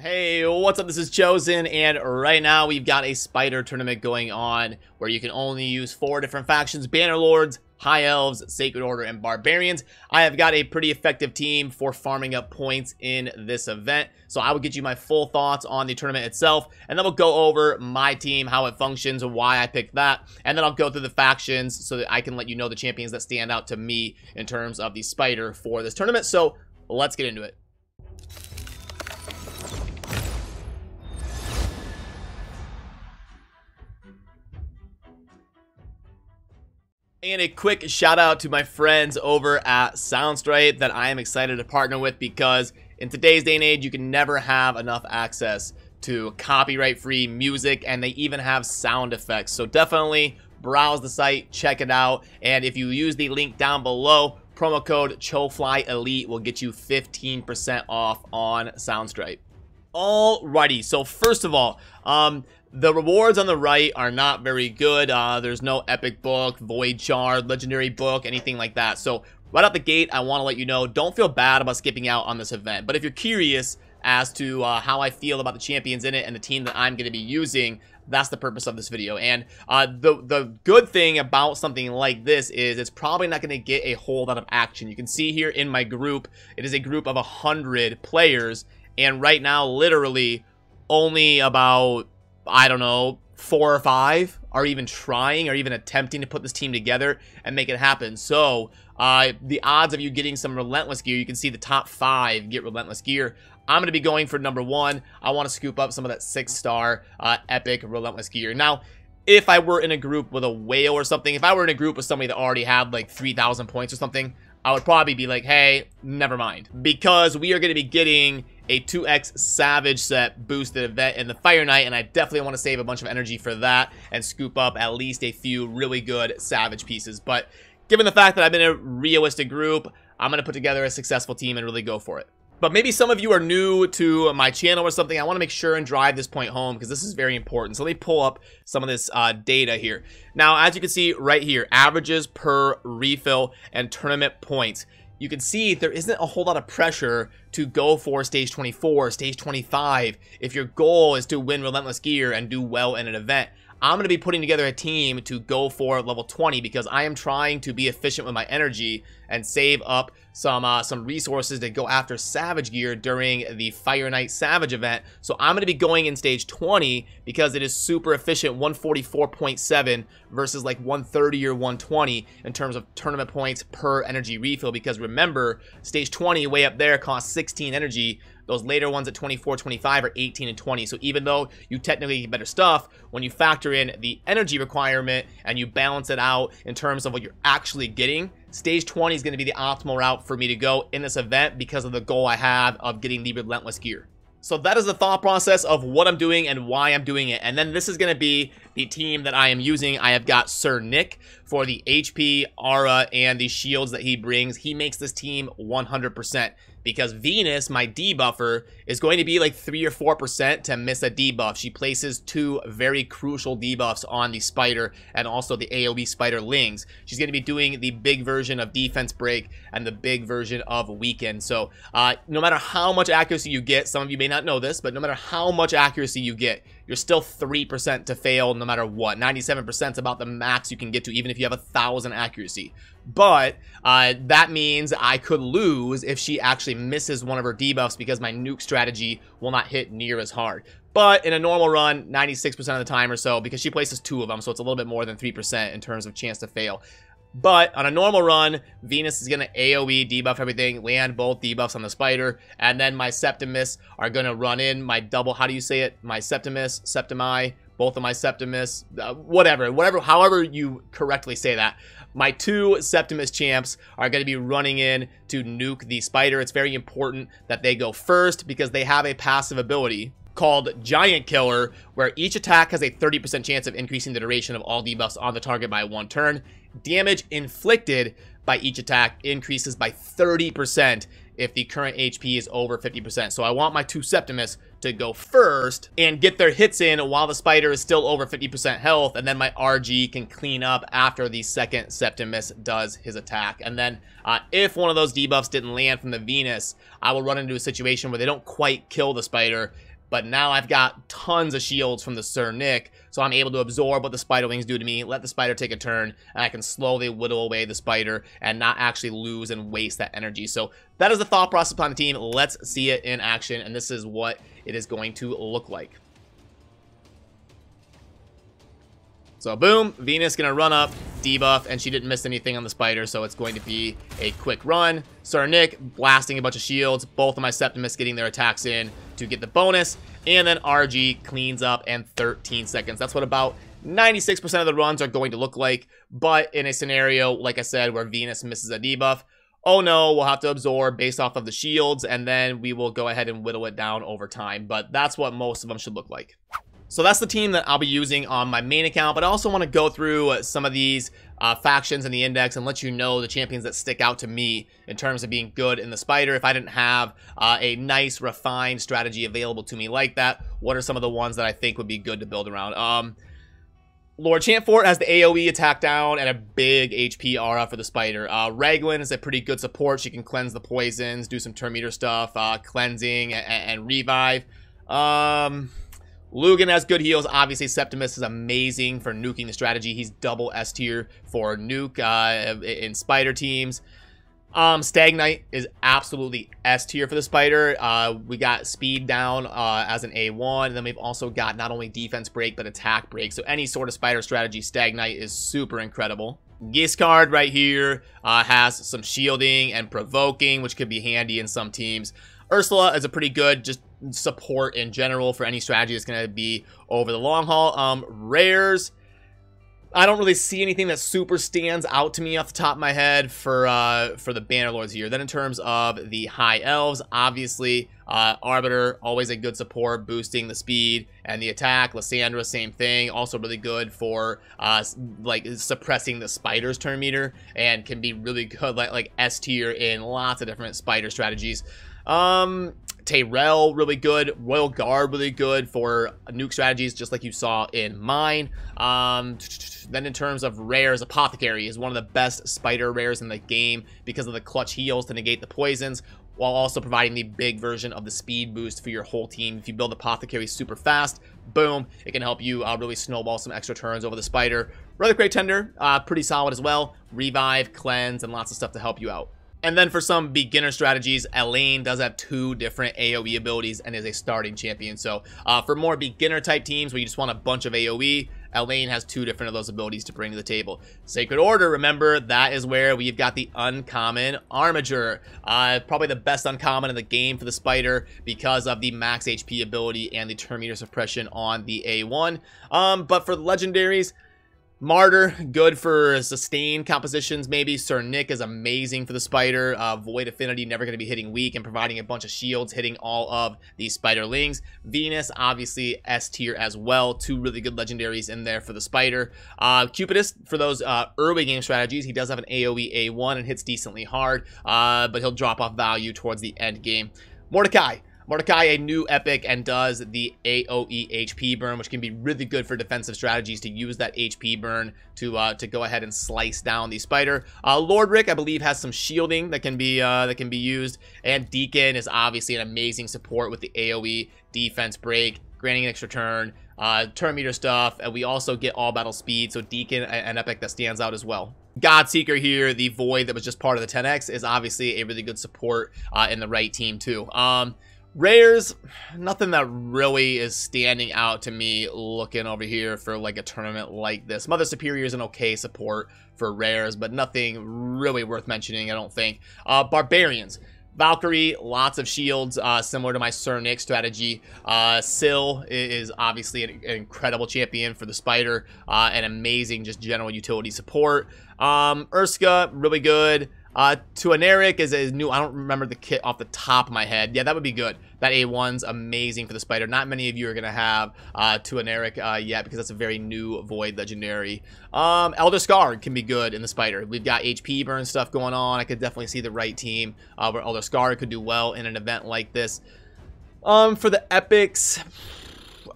Hey, what's up? This is Chosen, and right now we've got a spider tournament going on where you can only use 4 different factions: Bannerlords, High Elves, Sacred Order, and Barbarians. I have got a pretty effective team for farming up points in this event, so I will get you my full thoughts on the tournament itself, and then we'll go over my team, how it functions, why I picked that, and then I'll go through the factions so that I can let you know the champions that stand out to me in terms of the spider for this tournament. So let's get into it. And a quick shout out to my friends over at Soundstripe that I am excited to partner with, because in today's day and age, you can never have enough access to copyright-free music, and they even have sound effects. So definitely browse the site, check it out, and if you use the link down below, promo code Chofly Elite will get you 15% off on Soundstripe. Alrighty, so first of all, the rewards on the right are not very good. There's no epic book, void shard, legendary book, anything like that. So right out the gate, I want to let you know, don't feel bad about skipping out on this event. But if you're curious as to how I feel about the champions in it and the team that I'm going to be using, that's the purpose of this video. And the good thing about something like this is it's probably not going to get a whole lot of action. You can see here in my group, it is a group of 100 players. And right now, literally, only about, I don't know, 4 or 5 are even trying or even attempting to put this team together and make it happen. So, the odds of you getting some Relentless gear, you can see the top 5 get Relentless gear. I'm going to be going for number 1. I want to scoop up some of that 6-star epic Relentless gear. Now, if I were in a group with a whale or something, if I were in a group with somebody that already had like 3,000 points or something, I would probably be like, hey, never mind. Because we are going to be getting a 2x Savage set boosted event in the Fire Knight, and I definitely want to save a bunch of energy for that and scoop up at least a few really good Savage pieces. But given the fact that I'm in a realistic group, I'm going to put together a successful team and really go for it. But maybe some of you are new to my channel or something. I want to make sure and drive this point home because this is very important. So let me pull up some of this data here. Now, as you can see right here, averages per refill and tournament points. You can see there isn't a whole lot of pressure to go for stage 24, stage 25. If your goal is to win Relentless gear and do well in an event, I'm going to be putting together a team to go for level 20 because I am trying to be efficient with my energy and save up some resources to go after Savage gear during the Fire Knight Savage event. So I'm going to be going in stage 20 because it is super efficient, 144.7 versus like 130 or 120 in terms of tournament points per energy refill. Because remember, stage 20 way up there costs 16 energy. Those later ones at 24, 25 are 18 and 20. So even though you technically get better stuff, when you factor in the energy requirement and you balance it out in terms of what you're actually getting, stage 20 is going to be the optimal route for me to go in this event because of the goal I have of getting the Relentless gear. So that is the thought process of what I'm doing and why I'm doing it. And then this is going to be the team that I am using. I have got Sir Nick for the HP, aura, and the shields that he brings. He makes this team 100%. Because Venus, my debuffer, is going to be like 3 or 4% to miss a debuff. She places 2 very crucial debuffs on the spider and also the AoE spider lings. She's going to be doing the big version of defense break and the big version of weaken. So no matter how much accuracy you get, some of you may not know this, but no matter how much accuracy you get, you're still 3% to fail no matter what. 97% is about the max you can get to, even if you have 1,000 accuracy. But that means I could lose if she actually misses one of her debuffs because my nuke strategy will not hit near as hard. But in a normal run, 96% of the time or so, because she places 2 of them, so it's a little bit more than 3% in terms of chance to fail. But on a normal run, Venus is going to AoE, debuff everything, land both debuffs on the spider, and then my Septimus are going to run in my double, how do you say it? My Septimus, Septimi, both of my Septimus, however you correctly say that. My 2 Septimus champs are going to be running in to nuke the spider. It's very important that they go first because they have a passive ability called Giant Killer, where each attack has a 30% chance of increasing the duration of all debuffs on the target by 1 turn. Damage inflicted by each attack increases by 30% if the current HP is over 50%. So I want my 2 Septimus to go first and get their hits in while the spider is still over 50% health, and then my RG can clean up after the second Septimus does his attack. And then if one of those debuffs didn't land from the Venus, I will run into a situation where they don't quite kill the spider, but now I've got tons of shields from the Sir Nick, so I'm able to absorb what the spiderlings do to me, let the spider take a turn, and I can slowly whittle away the spider and not actually lose and waste that energy. So that is the thought process behind the team. Let's see it in action, and this is what it is going to look like. So boom, Venus gonna run up, debuff, and she didn't miss anything on the spider, so it's going to be a quick run. Sir Nick blasting a bunch of shields, both of my Septimus getting their attacks in to get the bonus, and then RG cleans up in 13 seconds. That's what about 96% of the runs are going to look like, but in a scenario, like I said, where Venus misses a debuff, oh no, we'll have to absorb based off of the shields, and then we will go ahead and whittle it down over time, but that's what most of them should look like. So that's the team that I'll be using on my main account, but I also want to go through some of these factions in the index and let you know the champions that stick out to me in terms of being good in the spider. If I didn't have a nice, refined strategy available to me like that, what are some of the ones that I think would be good to build around? Lord Chantfort has the AoE attack down and a big HP aura for the spider. Raglan is a pretty good support. She can cleanse the poisons, do some turn meter stuff, cleansing and revive. Lugan has good heals. Obviously, Septimus is amazing for nuking the strategy. He's double S tier for nuke in spider teams. Stag Knight is absolutely S tier for the spider. We got speed down as an A1, and then we've also got not only defense break, but attack break. So any sort of spider strategy, Stag Knight is super incredible. Giscard right here has some shielding and provoking, which could be handy in some teams. Ursula is a pretty good just support in general for any strategy that's going to be over the long haul. Rares, I don't really see anything that super stands out to me off the top of my head for the Bannerlords here. Then in terms of the High Elves, obviously, Arbiter, always a good support, boosting the speed and the attack. Lysandra, same thing, also really good for like suppressing the spider's turn meter and can be really good like S tier in lots of different spider strategies. Tyrell, really good. Royal Guard, really good for nuke strategies, just like you saw in mine. Then in terms of rares, Apothecary is one of the best spider rares in the game because of the clutch heals to negate the poisons, while also providing the big version of the speed boost for your whole team. If you build Apothecary super fast, boom, it can help you really snowball some extra turns over the spider. Reliquary Tender, pretty solid as well. Revive, cleanse, and lots of stuff to help you out. And then for some beginner strategies, Elaine does have 2 different AoE abilities and is a starting champion. So for more beginner type teams where you just want a bunch of AoE, Elaine has 2 different of those abilities to bring to the table. Sacred Order, remember, that is where we've got the uncommon Armiger. Probably the best uncommon in the game for the spider because of the max HP ability and the turn meter suppression on the A1. But for the legendaries, Martyr, good for sustained compositions maybe. Sir Nick is amazing for the spider. Void Affinity, never going to be hitting weak and providing a bunch of shields, hitting all of these spiderlings. Venus, obviously S tier as well. 2 really good legendaries in there for the spider. Cupidus, for those early game strategies, he does have an AoE A1 and hits decently hard, but he'll drop off value towards the end game. Mordecai, a new epic, and does the AoE HP burn, which can be really good for defensive strategies to use that HP burn to go ahead and slice down the spider. Lord Rick, I believe, has some shielding that can be used, and Deacon is obviously an amazing support with the AoE defense break, granting an extra turn, turn meter stuff, and we also get all battle speed, so Deacon, an epic that stands out as well. Godseeker here, the Void that was just part of the 10X, is obviously a really good support in the right team too. Rares, nothing that really is standing out to me looking over here for like a tournament like this. Mother Superior is an okay support for rares, but nothing really worth mentioning, I don't think. Barbarians. Valkyrie, lots of shields, similar to my Sir Nick strategy. Syl is obviously an incredible champion for the spider, and amazing just general utility support. Urska, really good. Tuaneric is new. I don't remember the kit off the top of my head. Yeah, that would be good. That A1's amazing for the spider. Not many of you are going to have Tuaneric yet because that's a very new Void legendary. Elder Scar can be good in the spider. We've got HP burn stuff going on. I could definitely see the right team where Elder Scar could do well in an event like this. For the epics,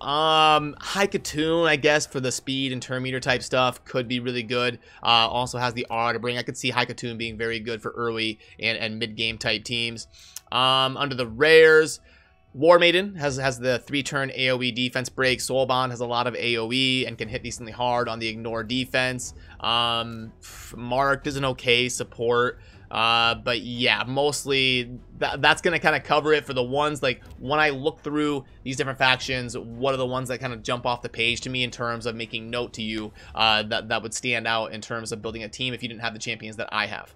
Haikatoon, I guess, for the speed and turn meter type stuff could be really good. Also has the R to bring. I could see Haikatoon being very good for early and mid-game type teams. Under the rares, War Maiden has the 3-turn AoE defense break. Soulbond has a lot of AoE and can hit decently hard on the ignore defense. Marked is an okay support. But yeah, mostly that's gonna kind of cover it for the ones. Like, when I look through these different factions, what are the ones that kind of jump off the page to me in terms of making note to you, that would stand out in terms of building a team if you didn't have the champions that I have.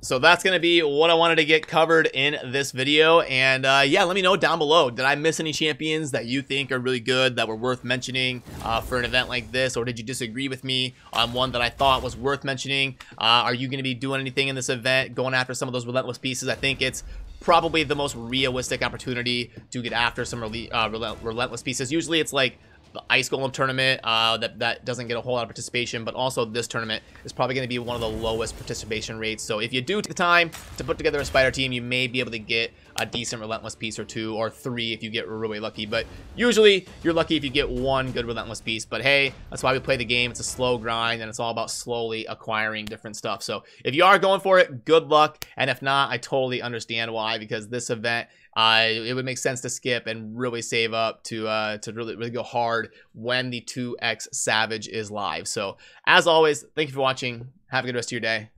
So that's going to be what I wanted to get covered in this video. And yeah, let me know down below. Did I miss any champions that you think are really good, that were worth mentioning for an event like this? Or did you disagree with me on one that I thought was worth mentioning? Are you going to be doing anything in this event, going after some of those relentless pieces? I think it's probably the most realistic opportunity to get after some relentless pieces. Usually it's like the Ice Golem tournament that doesn't get a whole lot of participation, but also this tournament is probably going to be one of the lowest participation rates. So if you do take the time to put together a spider team, you may be able to get a decent relentless piece or 2 or 3 if you get really lucky. But usually you're lucky if you get 1 good relentless piece. But hey, that's why we play the game. It's a slow grind, and it's all about slowly acquiring different stuff. So if you are going for it, good luck. And if not, I totally understand why, because this event, it would make sense to skip and really save up to really go hard when the 2x Savage is live. So as always, thank you for watching. Have a good rest of your day.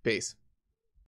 Peace.